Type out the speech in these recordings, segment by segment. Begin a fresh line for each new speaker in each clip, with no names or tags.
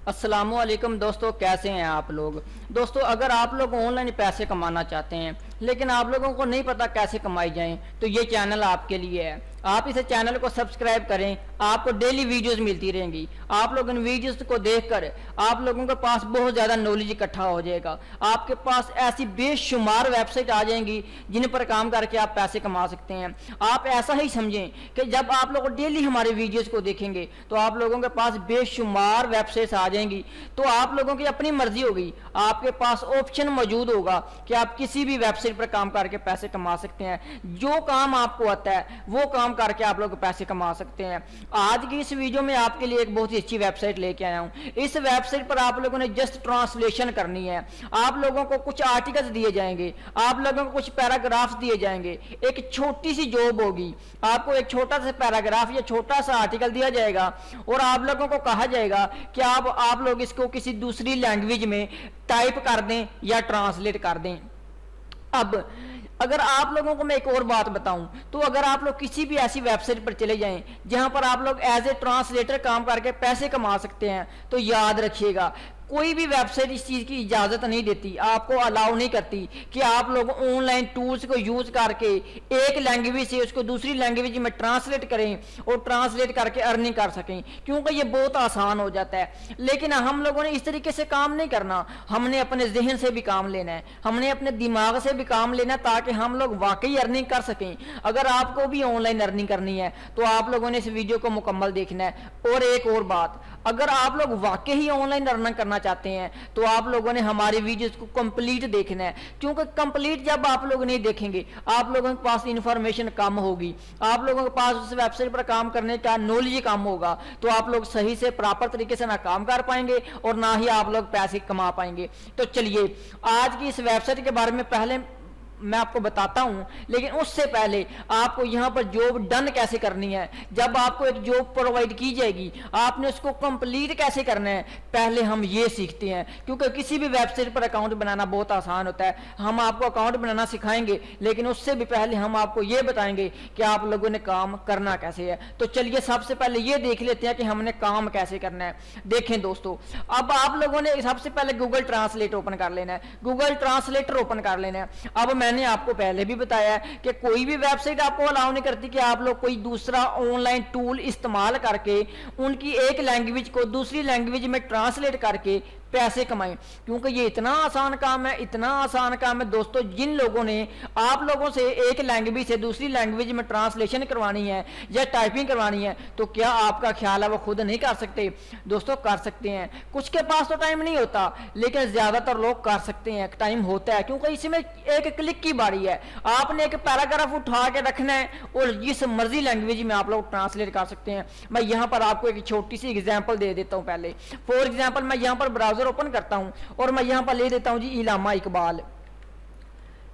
अस्सलामुअलैकुम दोस्तों, कैसे हैं आप लोग। दोस्तों, अगर आप लोग ऑनलाइन पैसे कमाना चाहते हैं लेकिन आप लोगों को नहीं पता कैसे कमाई जाएं, तो ये चैनल आपके लिए है। आप इस चैनल को सब्सक्राइब करें, आपको डेली वीडियोस मिलती रहेंगी। आप लोग इन वीडियोस को देखकर आप लोगों के पास बहुत ज़्यादा नॉलेज इकट्ठा हो जाएगा। आपके पास ऐसी बेशुमार वेबसाइट आ जाएंगी जिन पर काम करके आप पैसे कमा सकते हैं। आप ऐसा ही समझें कि जब आप लोग डेली हमारे वीडियोस को देखेंगे तो आप लोगों के पास बेशुमार वेबसाइट्स आ जाएंगी। तो आप लोगों की अपनी मर्जी होगी, आपके पास ऑप्शन मौजूद होगा कि आप किसी भी वेबसाइट पर काम करके पैसे कमा सकते हैं। जो काम आपको आता है वो काम करके आप लोग पैसे कमा सकते हैं। आज की इस वीडियो में आपके लिए एक बहुत ही अच्छी वेबसाइट लेके आया हूं। इस वेबसाइट पर आप लोगों ने जस्ट ट्रांसलेशन करनी है। आप लोगों को कुछ आर्टिकल्स दिए जाएंगे, आप लोगों को कुछ पैराग्राफ्स दिए जाएंगे। एक छोटी सी जॉब होगी, आपको एक छोटा सा पैराग्राफ या छोटा सा आर्टिकल दिया जाएगा और आप लोगों को कहा जाएगा कि आप लोग इसको किसी दूसरी लैंग्वेज में टाइप कर दें या ट्रांसलेट कर दें। अब अगर आप लोगों को मैं एक और बात बताऊं, तो अगर आप लोग किसी भी ऐसी वेबसाइट पर चले जाएं जहां पर आप लोग एज ए ट्रांसलेटर काम करके पैसे कमा सकते हैं, तो याद रखिएगा कोई भी वेबसाइट इस चीज़ की इजाज़त नहीं देती, आपको अलाउ नहीं करती कि आप लोग ऑनलाइन टूल्स को यूज़ करके एक लैंग्वेज से उसको दूसरी लैंग्वेज में ट्रांसलेट करें और ट्रांसलेट करके अर्निंग कर सकें, क्योंकि ये बहुत आसान हो जाता है। लेकिन हम लोगों ने इस तरीके से काम नहीं करना। हमने अपने जहन से भी काम लेना है, हमने अपने दिमाग से भी काम लेना है, ताकि हम लोग वाकई अर्निंग कर सकें। अगर आपको भी ऑनलाइन अर्निंग करनी है तो आप लोगों ने इस वीडियो को मुकम्मल देखना है। और एक और बात, अगर आप लोग वाकई ही ऑनलाइन अर्निंग करना चाहते हैं तो आप लोगों ने हमारी वीडियोस को कंप्लीट देखना है, क्योंकि कंप्लीट जब आप लोग नहीं देखेंगे आप लोगों के पास इंफॉर्मेशन कम होगी, आप लोगों के पास उस वेबसाइट पर काम करने का नॉलेज कम होगा, तो आप लोग सही से प्रॉपर तरीके से ना काम कर पाएंगे और ना ही आप लोग पैसे कमा पाएंगे। तो चलिए आज की इस वेबसाइट के बारे में पहले मैं आपको बताता हूं, लेकिन उससे पहले आपको यहां पर जॉब डन कैसे करनी है। जब आपको एक जॉब प्रोवाइड की जाएगी आपने उसको कंप्लीट कैसे करना है, पहले हम ये सीखते हैं। क्योंकि किसी भी वेबसाइट पर अकाउंट बनाना बहुत आसान होता है, हम आपको अकाउंट बनाना सिखाएंगे, लेकिन उससे भी पहले हम आपको ये बताएंगे कि आप लोगों ने काम करना कैसे है। तो चलिए सबसे पहले ये देख लेते हैं कि हमने काम कैसे करना है। देखें दोस्तों, अब आप लोगों ने सबसे पहले गूगल ट्रांसलेट ओपन कर लेना है, गूगल ट्रांसलेटर ओपन कर लेना है। अब मैंने आपको पहले भी बताया है कि कोई भी वेबसाइट आपको अलाउ नहीं करती कि आप लोग कोई दूसरा ऑनलाइन टूल इस्तेमाल करके उनकी एक लैंग्वेज को दूसरी लैंग्वेज में ट्रांसलेट करके पैसे कमाएं, क्योंकि ये इतना आसान काम है, इतना आसान काम है दोस्तों। जिन लोगों ने आप लोगों से एक लैंग्वेज से दूसरी लैंग्वेज में ट्रांसलेशन करवानी है या टाइपिंग करवानी है, तो क्या आपका ख्याल है वो खुद नहीं कर सकते? दोस्तों कर सकते हैं, कुछ के पास तो टाइम नहीं होता, लेकिन ज्यादातर लोग कर सकते हैं, टाइम होता है, क्योंकि इसमें एक क्लिक की बारी है। आपने एक पैराग्राफ उठा के रखना है और जिस मर्जी लैंग्वेज में आप लोग ट्रांसलेट कर सकते हैं। मैं यहां पर आपको एक छोटी सी एग्जाम्पल दे देता हूं। पहले फॉर एग्जाम्पल मैं यहां पर ब्राउजर ओपन करता हूं और मैं यहां पर ले देता हूं जी इलामा इकबाल।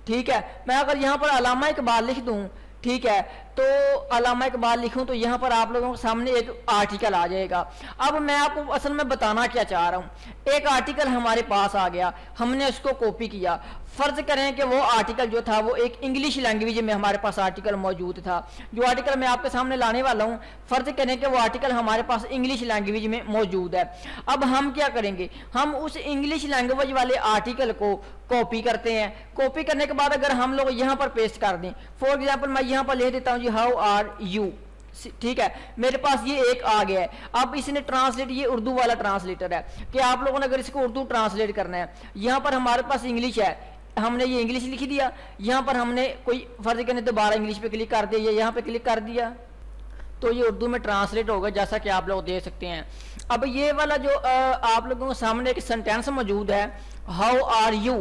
ठीक है, मैं अगर यहां पर अलामा इकबाल लिख दूं, ठीक है, तो अलामा इकबाल लिखूं तो यहां पर आप लोगों के सामने एक आर्टिकल आ जाएगा। अब मैं आपको असल में बताना क्या चाह रहा हूं, एक आर्टिकल हमारे पास आ गया, हमने उसको कॉपी किया। फर्ज करें कि वो आर्टिकल जो था वो एक इंग्लिश लैंग्वेज में हमारे पास आर्टिकल मौजूद था। जो आर्टिकल मैं आपके सामने लाने वाला हूं, फर्ज करें कि वो आर्टिकल हमारे पास इंग्लिश लैंग्वेज में मौजूद है। अब हम क्या करेंगे, हम उस इंग्लिश लैंग्वेज वाले आर्टिकल को कॉपी करते हैं। कॉपी करने के बाद अगर हम लोग यहां पर पेस्ट कर दें, फॉर एग्जाम्पल मैं यहां पर ले देता हूं जी हाउ आर यू। ठीक है, मेरे पास ये एक आ गया है। अब इसने ट्रांसलेट, ये उर्दू वाला ट्रांसलेटर है कि आप लोगों ने अगर इसको उर्दू ट्रांसलेट करना है, यहां पर हमारे पास इंग्लिश है, हमने ये इंग्लिश लिख दिया, यहां पर हमने कोई फर्ज करने दोबारा इंग्लिश पे क्लिक कर दिया, यहां पे क्लिक कर दिया तो ये उर्दू में ट्रांसलेट होगा, जैसा कि आप लोग देख सकते हैं। अब ये वाला जो आप लोगों के सामने एक सेंटेंस मौजूद है हाउ आर यू,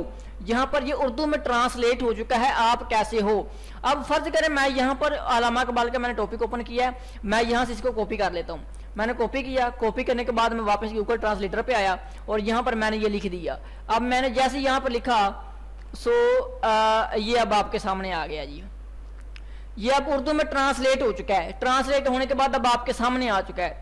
यहां पर ये उर्दू में ट्रांसलेट हो चुका है, आप कैसे हो। अब फर्ज करें मैं यहां पर अलामा इकबाल का मैंने टॉपिक ओपन किया है, मैं यहां से इसको कॉपी कर लेता हूं। मैंने कॉपी किया, कॉपी करने के बाद मैं वापस गूगल ट्रांसलेटर पे आया और यहां पर मैंने ये लिख दिया। अब मैंने जैसे यहां पर लिखा ये अब आपके सामने आ गया जी, ये अब उर्दू में ट्रांसलेट हो चुका है। ट्रांसलेट होने के बाद अब आपके सामने आ चुका है।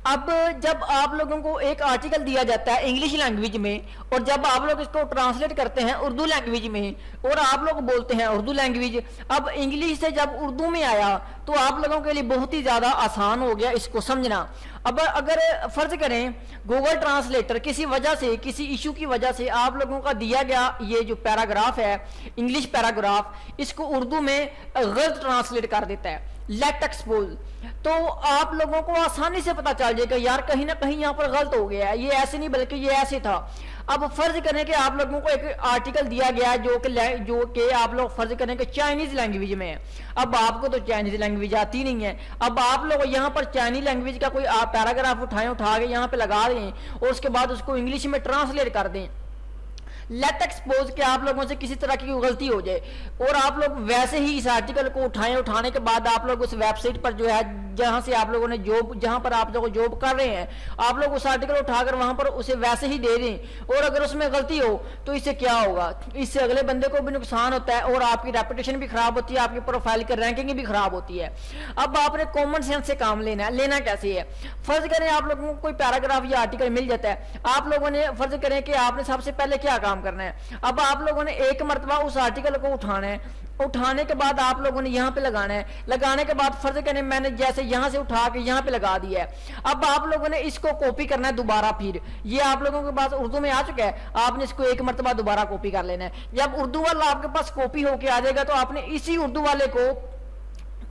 अब जब आप लोगों को एक आर्टिकल दिया जाता है इंग्लिश लैंग्वेज में, और जब आप लोग इसको ट्रांसलेट करते हैं उर्दू लैंग्वेज में, और आप लोग बोलते हैं उर्दू लैंग्वेज, अब इंग्लिश से जब उर्दू में आया तो आप लोगों के लिए बहुत ही ज़्यादा आसान हो गया इसको समझना। अब अगर फर्ज करें गूगल ट्रांसलेटर किसी वजह से, किसी इशू की वजह से आप लोगों का दिया गया ये जो पैराग्राफ है, इंग्लिश पैराग्राफ, इसको उर्दू में गलत ट्रांसलेट कर देता है, लेट एक्सपोज, तो आप लोगों को आसानी से पता चल जाएगा यार कहीं ना कहीं यहाँ पर गलत हो गया है, ये ऐसे नहीं बल्कि ये ऐसे था। अब फर्ज करें कि आप लोगों को एक आर्टिकल दिया गया है जो कि आप लोग फर्ज करें कि चाइनीज लैंग्वेज में है। अब आपको तो चाइनीज लैंग्वेज आती नहीं है, अब आप लोग यहाँ पर चाइनीज लैंग्वेज का कोई आप पैराग्राफ उठा के यहाँ पे लगा दें और उसके बाद उसको इंग्लिश में ट्रांसलेट कर दें, लेट एक्सपोज के आप लोगों से किसी तरह की गलती हो जाए, और आप लोग वैसे ही इस आर्टिकल को उठाने के बाद आप लोग उस वेबसाइट पर जो है जहां से आप लोगों ने जॉब, जहां पर आप लोग जॉब कर रहे हैं, आप लोग उस आर्टिकल उठाकर वहां पर उसे वैसे ही दे दें, और अगर उसमें गलती हो तो इससे क्या होगा, इससे अगले बंदे को भी नुकसान होता है और आपकी रेपुटेशन भी खराब होती है, आपकी प्रोफाइल की रैंकिंग भी खराब होती है। अब आपने कॉमन सेंस से काम लेना है। लेना कैसे है, फर्ज करें आप लोगों को कोई पैराग्राफ या आर्टिकल मिल जाता है, आप लोगों ने फर्ज करें कि आपने सबसे पहले क्या काम करना है, अब आप लोगों ने एक मरतबा उस आर्टिकल को उठाना है, उठाने के बाद आप लोगों ने यहाँ पे लगाना है, लगाने के बाद फर्ज करें मैंने जैसे यहाँ से उठा के यहाँ पे लगा दिया है, अब आप लोगों ने इसको कॉपी करना है दोबारा, फिर ये आप लोगों के पास उर्दू में आ चुका है, आपने इसको एक मरतबा दोबारा कॉपी कर लेना है। जब उर्दू वाला आपके पास कॉपी होके आ जाएगा तो आपने इसी उर्दू वाले को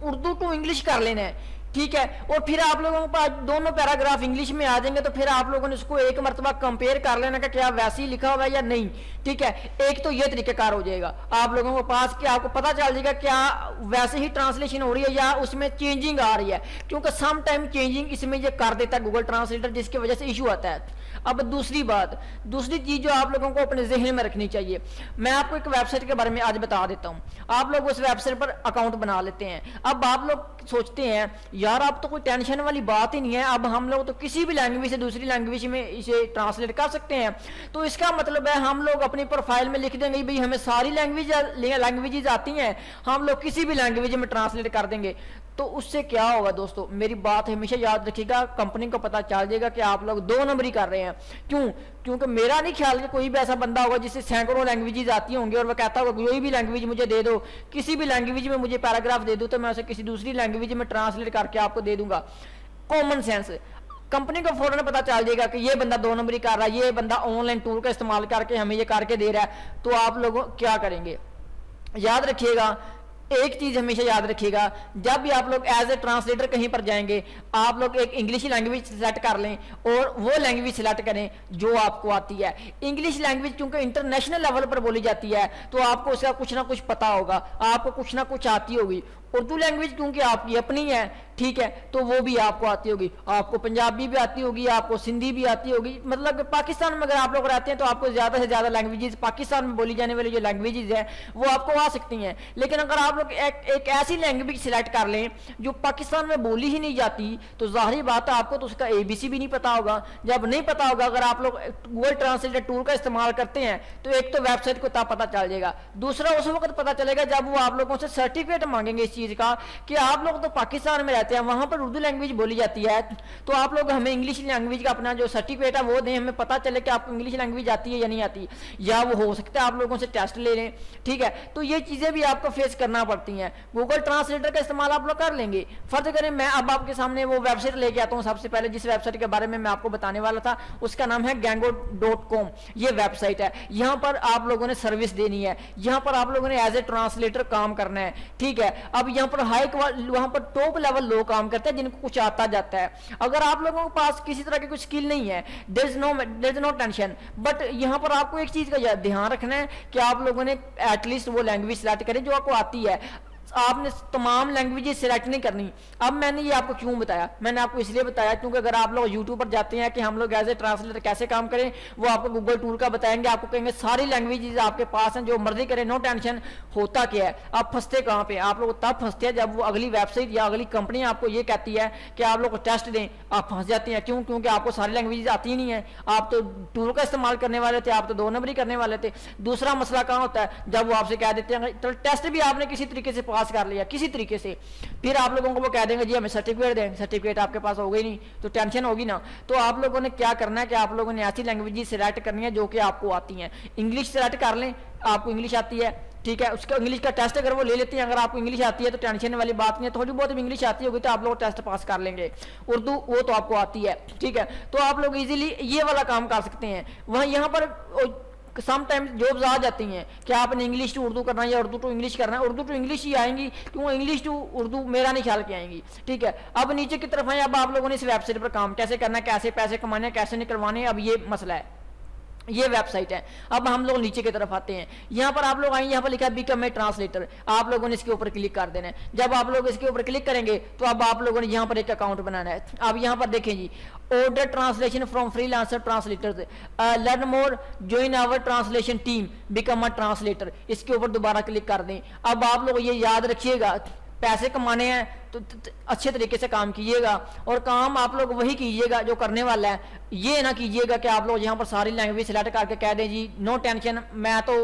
उर्दू टू इंग्लिश कर लेना है, ठीक है, और फिर आप लोगों के पास दोनों पैराग्राफ इंग्लिश में आ जाएंगे, तो फिर आप लोगों ने उसको एक मरतबा कंपेयर कर लेना कि क्या वैसे ही लिखा हुआ है या नहीं, ठीक है। एक तो ये तरीकेकार हो जाएगा आप लोगों के पास कि आपको पता चल जाएगा क्या वैसे ही ट्रांसलेशन हो रही है या उसमें चेंजिंग आ रही है, क्योंकि सम टाइम चेंजिंग इसमें ये कर देता है गूगल ट्रांसलेटर, जिसकी वजह से इशू आता है। अब दूसरी चीज जो आप लोगों को अपने जहन में रखनी चाहिए, मैं आपको एक वेबसाइट के बारे में आज बता देता हूं। आप लोग उस वेबसाइट पर अकाउंट बना लेते हैं, अब आप लोग सोचते हैं यार अब तो कोई टेंशन वाली बात ही नहीं है, अब हम लोग तो किसी भी लैंग्वेज से दूसरी लैंग्वेज में इसे ट्रांसलेट कर सकते हैं, तो इसका मतलब है हम लोग अपनी प्रोफाइल में लिख देंगे भाई हमें सारी लैंग्वेजेस आती हैं, हम लोग किसी भी लैंग्वेज में ट्रांसलेट कर देंगे। तो उससे क्या होगा दोस्तों, मेरी बात हमेशा याद रखिएगा, कंपनी को पता चल जाएगा कि आप लोग दो नंबरी कर रहे हैं। क्यों? क्योंकि मेरा नहीं ख्याल कि कोई भी ऐसा बंदा होगा जिससे सैकड़ों लैंग्वेजेस आती होंगी और वह कहता होगा कोई भी लैंग्वेज मुझे दे दो, किसी भी लैंग्वेज में मुझे पैराग्राफ दे दो तो मैं उसे किसी दूसरी लैंग्वेज में ट्रांसलेट करके आपको दे दूंगा। कॉमन सेंस, कंपनी को फौरन पता चल जाएगा कि ये बंदा दो नंबरी कर रहा है, ये बंदा ऑनलाइन टूल का इस्तेमाल करके हमें ये करके दे रहा है, तो आप लोग क्या करेंगे? याद रखिएगा, एक चीज हमेशा याद रखिएगा, जब भी आप लोग एज ए ट्रांसलेटर कहीं पर जाएंगे, आप लोग एक इंग्लिश लैंग्वेज सेलेक्ट कर लें और वो लैंग्वेज सेलेक्ट करें जो आपको आती है। इंग्लिश लैंग्वेज क्योंकि इंटरनेशनल लेवल पर बोली जाती है तो आपको उसका कुछ ना कुछ पता होगा, आपको कुछ ना कुछ आती होगी। उर्दू लैंग्वेज क्योंकि आपकी अपनी है, ठीक है, तो वो भी आपको आती होगी, आपको पंजाबी भी आती होगी, आपको सिंधी भी आती होगी। मतलब पाकिस्तान में अगर आप लोग रहते हैं तो आपको ज्यादा से ज्यादा लैंग्वेजेस, पाकिस्तान में बोली जाने वाली जो लैंग्वेजेस है वो आपको आ सकती हैं। लेकिन अगर आप लोग एक ऐसी लैंग्वेज सिलेक्ट कर लें जो पाकिस्तान में बोली ही नहीं जाती, तो जाहिर बात है आपको तो उसका ABC भी नहीं पता होगा। जब नहीं पता होगा, अगर आप लोग गूगल ट्रांसलेटर टूल का इस्तेमाल करते हैं तो एक तो वेबसाइट को तब पता चल जाएगा, दूसरा उस वक्त पता चलेगा जब वो आप लोगों से सर्टिफिकेट मांगेंगे इस चीज का कि आप लोग तो पाकिस्तान में रहते हैं, वहां पर उर्दू लैंग्वेज बोली जाती है, तो आप लोग हमें इंग्लिश लैंग्वेज का अपना जो सर्टिफिकेट है वो दें, हमें पता चले कि आपको इंग्लिश लैंग्वेज आती है या नहीं आती, या वो हो सकता है आप लोगों से टेस्ट ले लें, ठीक है। तो ये चीजें भी आपको फेस करना पड़ती हैं। गूगल ट्रांसलेटर का इस्तेमाल आप लोग कर लेंगे। फर्ज करें मैं अब आपके सामने वो वेबसाइट लेके आता हूँ, सबसे पहले जिस वेबसाइट के बारे में मैं आपको बताने वाला था उसका नाम है Gango.com। ये वेबसाइट है, यहाँ पर आप लोगों ने सर्विस देनी है, यहाँ पर आप लोगों ने एज ए ट्रांसलेटर काम करना है, ठीक है। अब यहाँ पर वहां पर टॉप लेवल लोग काम करते हैं जिनको कुछ आता जाता है। अगर आप लोगों के पास किसी तरह की कुछ स्किल नहीं है, there is no tension, but यहाँ पर आपको एक चीज का ध्यान रखना है कि आप लोगों ने एटलीस्ट वो लैंग्वेज सिलेक्ट करें जो आपको आती है। आपने तमाम लैंग्वेजेस सिलेक्ट नहीं करनी। अब मैंने ये आपको क्यों बताया? मैंने आपको इसलिए बताया क्योंकि अगर आप लोग यूट्यूब पर जाते हैं कि हम लोग एज ए ट्रांसलेटर कैसे काम करें, वो आपको गूगल टूल का बताएंगे, आपको कहेंगे सारी लैंग्वेजेस आपके पास हैं, जो मर्जी करें, नो टेंशन। होता क्या है, आप फंसते कहाँ पे? आप लोग तब फंसते हैं जब वो अगली वेबसाइट या अगली कंपनी आपको ये कहती है कि आप लोग को टेस्ट दें, आप फंस जाते हैं। क्यों? क्योंकि आपको सारी लैंग्वेजेस आती ही नहीं है, आप तो टूल का इस्तेमाल करने वाले थे, आप तो दो नंबरी करने वाले थे। दूसरा मसला कहाँ होता है, जब वो आपसे कह देते हैं तो टेस्ट भी आपने किसी तरीके से पास पास कर लिया किसी तरीके से, फिर आप लोगों को वो कह देंगे जी हमें सर्टिफिकेट दें, सर्टिफिकेट आपके पास होगा ही नहीं तो टेंशन होगी ना। तो आप लोगों ने क्या करना है कि आप लोगों ने ऐसी लैंग्वेज सिलेक्ट करनी है जो कि आपको आती हैं। इंग्लिश सेलेक्ट कर लें, आपको इंग्लिश आती है, ठीक है, उसका इंग्लिश का टेस्ट अगर वो ले लेते हैं, अगर आपको इंग्लिश आती है तो टेंशन वाली बात नहीं है, थोड़ी बहुत इंग्लिश आती होगी तो आप लोग टेस्ट पास कर लेंगे। उर्दू वो तो आपको आती है, ठीक है, तो आप लोग इजीली ये वाला काम कर सकते हैं। वहाँ यहाँ पर समटाइम्स जॉब्स आ जाती हैं कि आपने इंग्लिश टू उर्दू करना है या उर्दू टू इंग्लिश करना है, उर्दू टू इंग्लिश ही आएंगी, क्यों इंग्लिश टू उर्दू मेरा नहीं ख्याल के आएंगी, ठीक है। अब नीचे की तरफ है, अब आप लोगों ने इस वेबसाइट पर काम कैसे करना है, कैसे पैसे कमाने हैं, कैसे नहीं करवाने, अब ये मसला है, ये वेबसाइट है। अब हम लोग नीचे की तरफ आते हैं, यहाँ पर आप लोग आएंगे, यहाँ पर लिखा है बिकम ए ट्रांसलेटर, आप लोगों ने इसके ऊपर क्लिक कर देना है। जब आप लोग इसके ऊपर क्लिक करेंगे तो अब आप लोगों ने यहाँ पर एक अकाउंट बनाना है। अब यहाँ पर देखें जी, order translation from freelancer translators, learn more, join our translation team, become a translator, इसके ऊपर दोबारा क्लिक कर दें। अब आप लोग ये याद रखिएगा, पैसे कमाने हैं तो अच्छे तरीके से काम कीजिएगा, और काम आप लोग वही कीजिएगा जो करने वाला है। ये ना कीजिएगा कि आप लोग यहाँ पर सारी लैंग्वेज सेलेक्ट करके कह दें जी नो टेंशन, मैं तो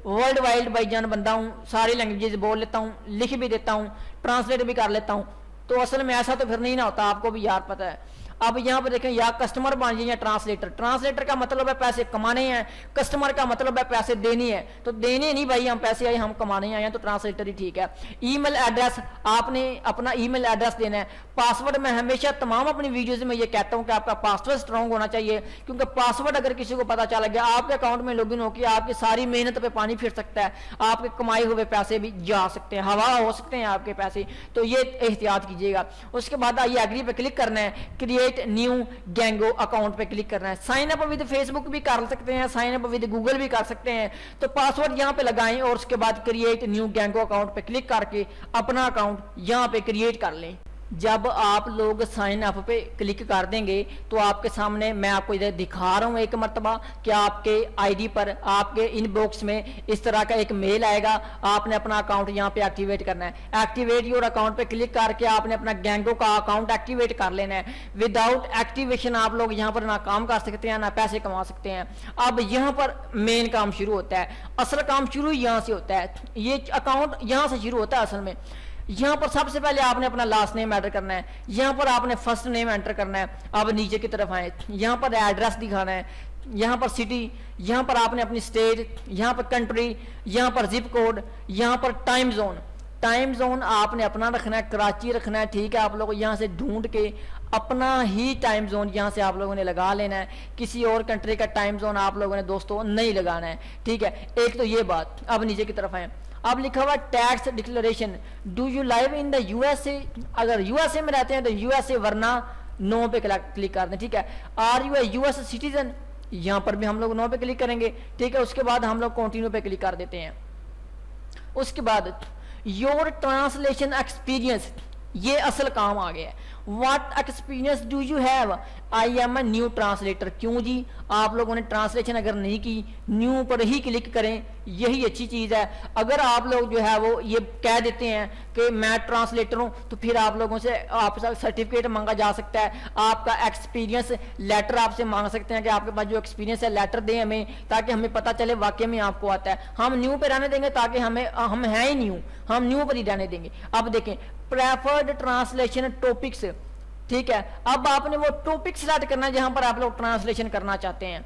वर्ल्ड वाइड भाईजान बंदा हूँ, सारी लैंग्वेजेस बोल लेता हूँ, लिख भी देता हूँ, ट्रांसलेट भी कर लेता हूँ। तो असल में ऐसा तो फिर नहीं ना होता, आपको भी यार पता है। अब यहाँ पर देखें, या कस्टमर बन जाइए ट्रांसलेटर, ट्रांसलेटर का मतलब है पैसे कमाने हैं, कस्टमर का मतलब है पैसे देने हैं, तो देने नहीं भाई हम पैसे आए हम कमाने आए हैं, तो ट्रांसलेटर ही ठीक है। ईमेल एड्रेस, आपने अपना ईमेल एड्रेस देना है। पासवर्ड मैं हमेशा तमाम अपनी वीडियोज में ये कहता हूँ कि आपका पासवर्ड स्ट्रांग होना चाहिए, क्योंकि पासवर्ड अगर किसी को पता चला गया, आपके अकाउंट में लॉगिन होकर आपकी सारी मेहनत पे पानी फिर सकता है, आपके कमाए हुए पैसे भी जा सकते हैं, हवा हो सकते हैं आपके पैसे, तो ये एहतियात कीजिएगा। उसके बाद आइए एग्री पे क्लिक करना है, क्रिएट न्यू गैंगो अकाउंट पे क्लिक करना है। साइन अप विद फेसबुक भी कर सकते हैं, साइन अप विद गूगल भी कर सकते हैं। तो पासवर्ड यहां पे लगाएं और उसके बाद क्रिएट न्यू गैंगो अकाउंट पे क्लिक करके अपना अकाउंट यहां पे क्रिएट कर लें। जब आप लोग साइन अप पे क्लिक कर देंगे तो आपके सामने मैं आपको इधर दिखा रहा हूं एक मरतबा कि आपके आईडी पर, आपके इनबॉक्स में इस तरह का एक मेल आएगा, आपने अपना अकाउंट यहां पे एक्टिवेट करना है। एक्टिवेट योर अकाउंट पे क्लिक करके आपने अपना गैंगो का अकाउंट एक्टिवेट कर लेना है। विदाउट एक्टिवेशन आप लोग यहां पर ना काम कर सकते हैं ना पैसे कमा सकते हैं। अब यहां पर मेन काम शुरू होता है, असल काम शुरू यहां से होता है, ये अकाउंट यहां से शुरू होता है असल में। यहां पर सबसे पहले आपने अपना लास्ट नेम एंटर करना है, यहां पर आपने फर्स्ट नेम एंटर करना है। अब नीचे की तरफ आए, यहां पर एड्रेस दिखाना है, यहां पर सिटी, यहां पर आपने अपनी स्टेट, यहां पर कंट्री, यहां पर जिप कोड, यहां पर टाइम जोन। टाइम जोन आपने अपना रखना है, कराची रखना है, ठीक है। आप लोग यहां से ढूंढ के अपना ही टाइम जोन यहां से आप लोगों ने लगा लेना है, किसी और कंट्री का टाइम जोन आप लोगों ने दोस्तों नहीं लगाना है, ठीक है। एक तो ये बात। अब नीचे की तरफ आए, अब लिखा हुआ tax declaration, do you live in the USA, अगर यूएसए में रहते हैं तो यूएसए, वरना नो पे क्लिक कर दें, ठीक है। Are you a US citizen, यहां पर भी हम लोग नो पे क्लिक करेंगे, ठीक है। उसके बाद हम लोग कंटिन्यू पे क्लिक कर देते हैं। उसके बाद योर ट्रांसलेशन एक्सपीरियंस, ये असल काम आ गया है। What experience do you have, I am a new translator. क्यों जी, आप लोगों ने ट्रांसलेशन अगर नहीं की, न्यू पर ही क्लिक करें, यही अच्छी चीज है। अगर आप लोग जो है वो ये कह देते हैं कि मैं ट्रांसलेटर हूं, तो फिर आप लोगों से आपसे सर्टिफिकेट मांगा जा सकता है, आपका एक्सपीरियंस लेटर आपसे मांग सकते हैं कि आपके पास जो एक्सपीरियंस है लेटर दें हमें, ताकि हमें पता चले वाकई में आपको आता है। हम न्यू पे रहने देंगे ताकि हम हैं ही न्यू, हम न्यू पर ही रहने देंगे। अब देखें प्रेफर्ड ट्रांसलेशन टॉपिक्स, ठीक है। अब आपने वो टॉपिक सेलेक्ट करना है जहां पर आप लोग ट्रांसलेशन करना चाहते हैं।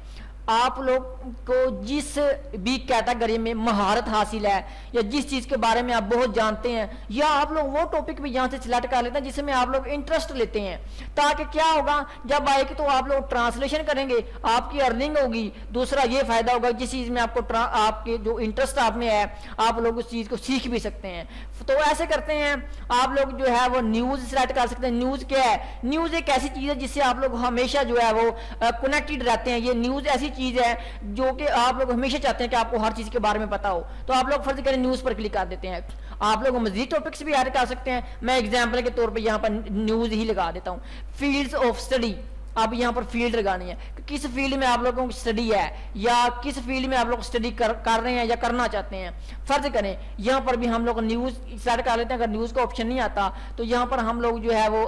आप लोग को जिस भी कैटेगरी में महारत हासिल है या जिस चीज के बारे में आप बहुत जानते हैं, या आप लोग वो टॉपिक भी यहां से सिलेक्ट कर लेते हैं जिसमें आप लोग इंटरेस्ट लेते हैं, ताकि क्या होगा जब आएगी तो आप लोग ट्रांसलेशन करेंगे, आपकी अर्निंग होगी। दूसरा ये फायदा होगा जिस चीज में आपको आपके जो इंटरेस्ट आप में है, आप लोग उस चीज को सीख भी सकते हैं। तो ऐसे करते हैं, आप लोग जो है वो न्यूज सिलेक्ट कर सकते हैं। न्यूज क्या है, न्यूज एक ऐसी चीज है जिससे आप लोग हमेशा जो है वो कनेक्टेड रहते हैं। ये न्यूज ऐसी चीज है जो कि आप लोग हमेशा चाहते हैं कि आपको हर चीज के बारे में पता हो, तो आप लोग फर्ज करें न्यूज पर क्लिक कर देते हैं। आप लोग मजीद टॉपिक्स भी ऐड कर सकते हैं, मैं एग्जांपल के तौर पे यहां पर न्यूज ही लगा देता हूं। फील्ड्स ऑफ स्टडी, अब यहां पर फील्ड लगानी है कि किस फील्ड में आप लोगों की स्टडी है या किस फील्ड में आप लोग स्टडी कर रहे हैं या करना चाहते हैं। फर्ज करें यहां पर भी हम लोग न्यूज सेलेक्ट कर लेते हैं। अगर न्यूज का ऑप्शन नहीं आता तो यहां पर हम लोग जो है वो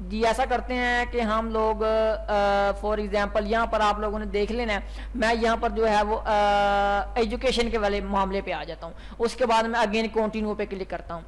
जी ऐसा करते हैं कि हम लोग फॉर एग्जांपल यहाँ पर आप लोगों ने देख लेना है, मैं यहाँ पर जो है वो एजुकेशन के वाले मामले पे आ जाता हूँ, उसके बाद मैं अगेन कंटिन्यू पे क्लिक करता हूँ।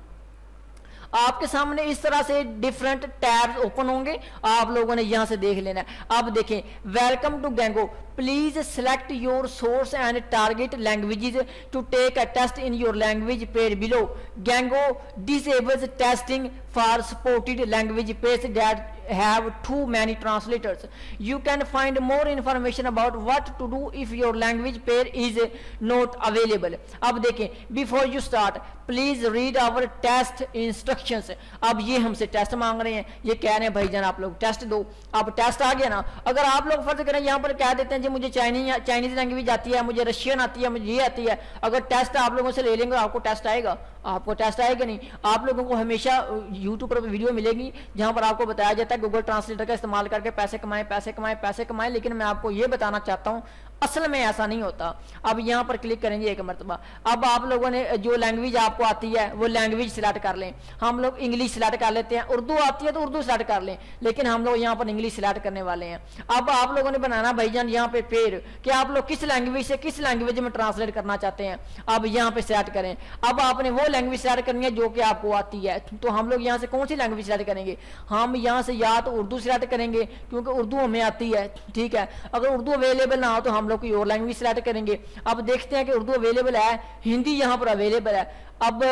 आपके सामने इस तरह से डिफरेंट टैब्स ओपन होंगे, आप लोगों ने यहां से देख लेना है। अब देखें, welcome to Gengo, please select your source and target languages to take a test in your language pair below. Gengo disables testing for supported language pairs that have too many translators. You can find more information about what to do if your language pair is not available. अब देखें, before you start please read our test instructions. अब ये हमसे test मांग रहे हैं, ये कह रहे हैं भाईजान आप लोग टेस्ट दो। अब टेस्ट आ गया ना, अगर आप लोग फर्ज करें यहाँ पर कह देते हैं जी मुझे चाइनीज लैंग्वेज आती है, मुझे रशियन आती है, मुझे ये आती है, अगर टेस्ट आप लोगों से ले लेंगे आपको टेस्ट आएगा? आपको टेस्ट आएगा नहीं। आप लोगों को हमेशा यूट्यूब पर वीडियो मिलेगी जहां पर आपको बताया जाता है गूगल ट्रांसलेटर का इस्तेमाल करके पैसे कमाएं पैसे कमाएं पैसे कमाएं, लेकिन मैं आपको ये बताना चाहता हूं असल में ऐसा नहीं होता। अब यहाँ पर क्लिक करेंगे एक मरतबा, अब आप लोगों ने जो लैंग्वेज आपको आती है वो लैंग्वेज सिलेक्ट कर लें। हम लोग इंग्लिश सिलेक्ट कर लेते हैं, उर्दू आती है तो उर्दू सिलेक्ट कर लें, लेकिन हम लोग यहाँ पर इंग्लिश सिलेक्ट करने वाले हैं। अब आप लोगों ने बनाना भाईजान यहाँ पे पेड़ कि आप लोग किस लैंग्वेज से किस लैंग्वेज में ट्रांसलेट करना चाहते हैं। अब यहाँ पे सिलेक्ट करें। अब आपने वो लैंग्वेज सिलेक्ट करनी है जो कि आपको आती है, तो हम लोग यहाँ से कौन सी लैंग्वेज सिलेक्ट करेंगे? हम यहाँ से या तो उर्दू सिलेक्ट करेंगे क्योंकि उर्दू हमें आती है, ठीक है। अगर उर्दू अवेलेबल ना हो तो हम लोग कोई और लैंग्वेज सिलेक्ट करेंगे। अब देखते हैं कि उर्दू अवेलेबल है, हिंदी यहाँ पर अवेलेबल है। अब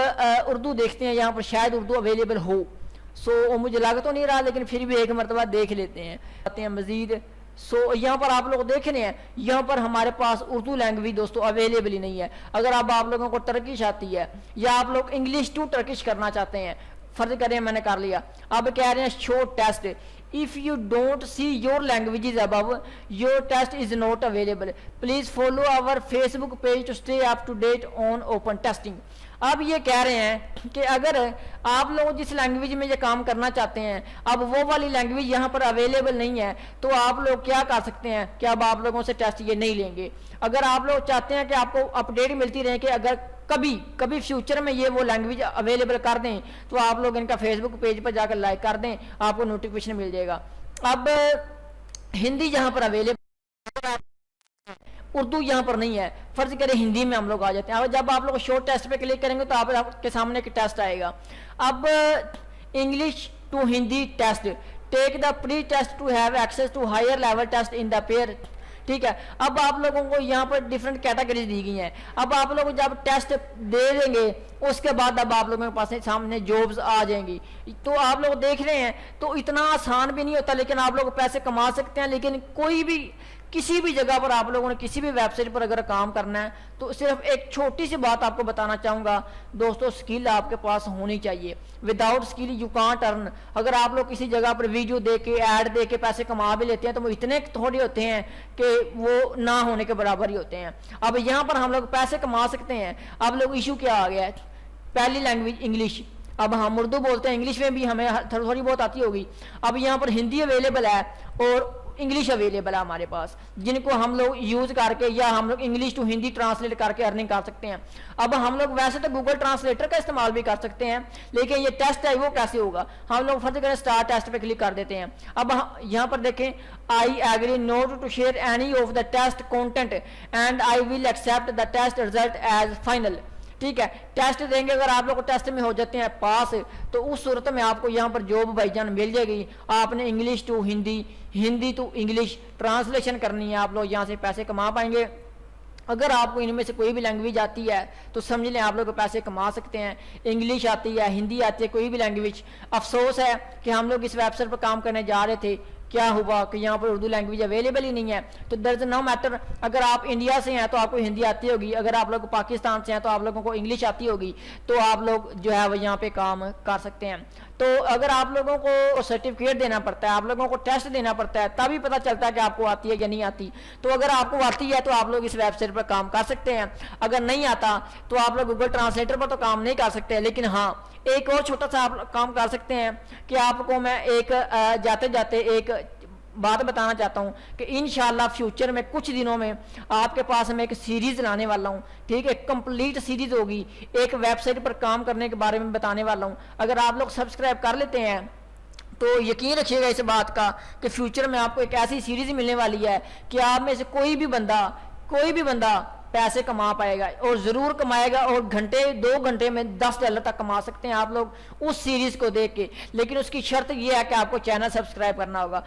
उर्दू देखते हैं, यहाँ पर शायद उर्दू अवेलेबल हो, सो मुझे लग तो नहीं रहा, लेकिन फिर भी एक मरतबा देख लेते हैं। आते हैं मजीद। सो यहाँ पर आप लोग देख रहे हैं, यहाँ पर हमारे पास उर्दू लैंग्वेज दोस्तों अवेलेबल ही नहीं है। अगर अब आप लोगों को टर्किश आती है या आप लोग इंग्लिश टू टर्किश करना चाहते हैं, फर्ज करें मैंने कर लिया, अब कह रहे हैं show test, if you don't see your languages above, your test is not available, please follow our Facebook page to stay up to date on open testing। अब ये कह रहे हैं कि अगर आप लोग जिस लैंग्वेज में ये काम करना चाहते हैं, अब वो वाली लैंग्वेज यहाँ पर अवेलेबल नहीं है, तो आप लोग क्या कर सकते हैं कि अब आप लोगों से टेस्ट ये नहीं लेंगे। अगर आप लोग चाहते हैं कि आपको अपडेट मिलती रहे कि अगर कभी कभी फ्यूचर में ये वो लैंग्वेज अवेलेबल कर दें, तो आप लोग इनका फेसबुक पेज पर जाकर लाइक कर दें, आपको नोटिफिकेशन मिल जाएगा। अब हिंदी यहाँ पर अवेलेबल, उर्दू यहाँ पर नहीं है, फर्ज करें हिंदी में हम लोग आ जाते हैं। अब जब आप लोग शॉर्ट टेस्ट पे क्लिक करेंगे तो आपके सामने एक टेस्ट आएगा। अब English to Hindi test, take the pre test to have access to higher level test in the pair, ठीक है। अब आप लोगों को यहाँ पर डिफरेंट कैटेगरीज दी गई हैं। अब आप लोग जब टेस्ट दे देंगे उसके बाद अब आप लोगों के पास सामने जॉब्स आ जाएंगी। तो आप लोग देख रहे हैं, तो इतना आसान भी नहीं होता, लेकिन आप लोग पैसे कमा सकते हैं। लेकिन कोई भी किसी भी जगह पर आप लोगों ने किसी भी वेबसाइट पर अगर काम करना है, तो सिर्फ एक छोटी सी बात आपको बताना चाहूंगा दोस्तों, स्किल आपके पास होनी चाहिए। Without skill you can't earn. अगर आप लोग किसी जगह पर वीडियो दे के ऐड दे के पैसे कमा भी लेते हैं, तो वो इतने थोड़े होते हैं कि वो ना होने के बराबर ही होते हैं। अब यहाँ पर हम लोग पैसे कमा सकते हैं। अब लोग इशू क्या आ गया है, पहली लैंग्वेज इंग्लिश, अब हम उर्दू बोलते हैं, इंग्लिश में भी हमें थोड़ी बहुत आती होगी। अब यहाँ पर हिंदी अवेलेबल है और इंग्लिश अवेलेबल है हमारे पास, जिनको हम लोग यूज करके या हम लोग इंग्लिश टू हिंदी ट्रांसलेट करके अर्निंग कर सकते हैं। अब हम लोग वैसे तो गूगल ट्रांसलेटर का इस्तेमाल भी कर सकते हैं, लेकिन ये टेस्ट है वो कैसे होगा? हम लोग फर्ज करें स्टार टेस्ट पे क्लिक कर देते हैं। अब यहाँ पर देखें, I agree not to share any of the test content and I will accept the test result as final, ठीक है। टेस्ट देंगे, अगर आप लोग टेस्ट में हो जाते हैं पास, तो उस सूरत में आपको यहाँ पर जॉब भाईजान मिल जाएगी। आपने English to Hindi, Hindi to English translation करनी है, आप लोग यहाँ से पैसे कमा पाएंगे। अगर आपको इनमें से कोई भी लैंग्वेज आती है तो समझ लें आप लोग पैसे कमा सकते हैं। इंग्लिश आती है, हिंदी आती है, कोई भी लैंग्वेज। अफसोस है कि हम लोग इस वेबसाइट पर काम करने जा रहे थे, क्या हुआ कि यहाँ पर उर्दू लैंग्वेज अवेलेबल ही नहीं है। तो दर्ज नो मैटर, अगर आप इंडिया से हैं तो आपको हिंदी आती होगी, अगर आप लोग पाकिस्तान से हैं तो आप लोगों को इंग्लिश आती होगी, तो आप लोग जो है वो यहाँ पे काम कर सकते हैं। तो अगर आप लोगों को सर्टिफिकेट देना पड़ता है, आप लोगों को टेस्ट देना पड़ता है, तभी पता चलता है कि आपको आती है या नहीं आती। तो अगर आपको आती है तो आप लोग इस वेबसाइट पर काम कर सकते हैं। अगर नहीं आता तो आप लोग गूगल ट्रांसलेटर पर तो काम नहीं कर सकते। लेकिन हाँ, एक और छोटा सा आप काम कर सकते हैं कि आपको मैं एक जाते जाते एक बात बताना चाहता हूं कि इंशाल्लाह फ्यूचर में कुछ दिनों में आपके पास मैं एक सीरीज लाने वाला हूं, ठीक है। कंप्लीट सीरीज होगी, एक वेबसाइट पर काम करने के बारे में बताने वाला हूं। अगर आप लोग सब्सक्राइब कर लेते हैं तो यकीन रखिएगा इस बात का कि फ्यूचर में आपको एक ऐसी सीरीज मिलने वाली है कि आप में से कोई भी बंदा पैसे कमा पाएगा और ज़रूर कमाएगा, और घंटे 2 घंटे में $10 तक कमा सकते हैं आप लोग उस सीरीज़ को देख के। लेकिन उसकी शर्त यह है कि आपको चैनल सब्सक्राइब करना होगा।